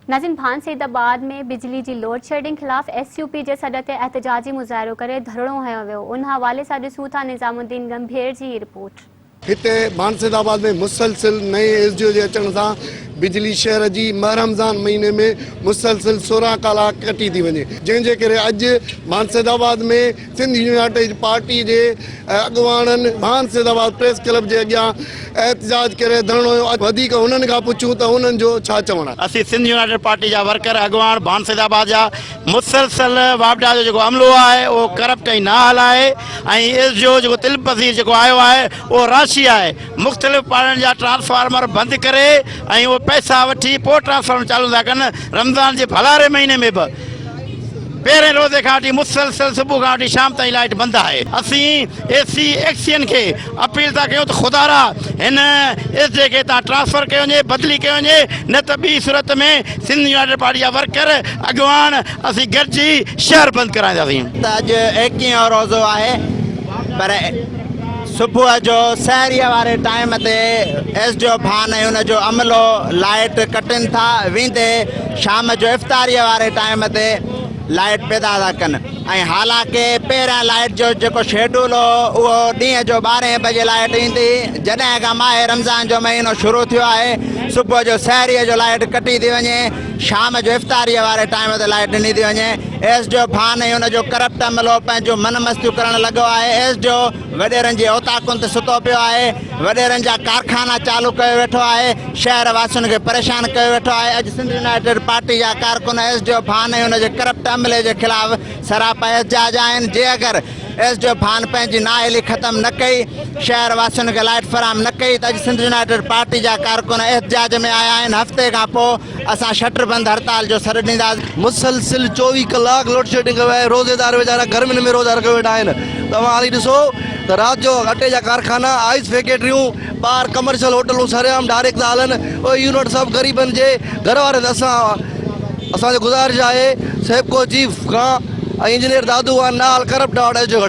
नाज़रीन, भान सईदाबाद में बिजली जी लोड शेडिंग खिलाफ SUP जे सॾ ते एहतजाजी मुज़ाहिरो करे धरणो हयो वियो। उन हवाले सां ॾिसूं था निज़ामुद्दीन गंभीर जी रिपोर्ट। हिते भान सईदाबाद में मुसलसिल नए SDO जे अचण सां बिजली शहर जी रमज़ान महीने में मुसलसिल 16 कलाक कटी थी वञे, जंहिंजे करे अॼु भान सईदाबाद में सिंध यूनाइटेड पार्टी जे अॻुवाणनि भान सईदाबाद प्रेस क्लब जे अॻियां एहतजाज करे धरणो वधीक हुननि खां पुछूं त हुननि जो छा चवणु आहे। असीं सिंध यूनाइटेड पार्टी जा वर्कर अॻुवाण भान सईदाबाद जा मुसलसल वापडा जो जेको अमलो आहे उहो करप्ट ऐं ना हलाए ऐं SDO जेको तिलपसीर जेको आयो आहे उहो राशि आहे मुख़्तलिफ़ पार्टियुनि जा ट्रांसफार्मर बंदि करे ऐं उहे पैसा वठी पोइ ट्रांसफार्मर चालू था कनि। रमज़ान जे भलारे महीने में बि पहिरें रोज़े खां वठी मुसलसल सुबुह खां वठी शाम ताईं लाइट बंदि आहे। असीं AC एक्सियन खे अपील था कयूं त ख़ुदारा हिन SDO खे तव्हां ट्रांसफर कयो वञे, बदिली कयो वञे, न त ॿी सूरत में सिंध यूनाइटेड पार्टी जा वर्कर अॻुवाण असीं गॾिजी शहर बंदि कराईंदासीं। त अॼु 21 रोज़ो आहे, पर सुबुह जो सहरीअ वारे टाइम ते SDO भान ऐं हुनजो अमलो लाइट कटनि था वेंदे शाम जो इफ़्तारीअ वारे टाइम ते लाइट पैदा था कनि। ऐं हालांकि पहिरियां लाइट जो जेको शेड्यूल हो उहो ॾींहं जो 12 बजे लाइट ईंदी, जॾहिं खां माहे रमज़ान जो महीनो शुरू थियो आहे सुबुह जो सहरीअ जो लाइट कटी थी वञे, शाम जो इफ़्तारीअ वारे टाइम ते लाइट ॾिनी थी वञे। SDO भान ऐं हुनजो करप्ट अमलो पंहिंजो मन मस्तियूं करणु लॻो आहे। SDO वॾेरनि जे औताकुनि ते सुतो पियो आहे, वॾेरनि जा कारखाना चालू कयो वेठो आहे, शहर वासियुनि खे परेशान कयो वेठो आहे। अॼु सिंध यूनाइटेड पार्टी जा कारकुन SDO भान ऐं हुनजे करप्ट अमले जे ख़िलाफ़ सरापा एहतजाज आहिनि। जे अगरि SDO भान पंहिंजी नाअहली ख़तमु न कई, शहर वासियुनि खे लाइट फराहम न कई त अॼु सिंध यूनाइटेड पार्टी जा कारकुन एहतजाज में आया आहिनि। हफ़्ते खां पोइ असां शटर बंदि हड़ताल जो सॾु ॾींदासीं। मुसलसिल 24 कलाक लोड शेडिंग कयो आहे, रोज़ेदार वेचारा गर्मियुनि में रोज़ा रखियो वेठा आहिनि। तव्हां हाली ॾिसो त राति जो अटे जा कारखाना, आइस फैक्ट्रियूं, ॿाहिरि कमर्शियल होटलूं सरेआम डायरेक्ट था हलनि। उहे यूनिट सभु ग़रीबनि जे घर वारे असांजो गुज़ारिश आहे सेबको चीफ खां ऐं इंजीनियर दादू खां नाल करप्ट SDO घटाए।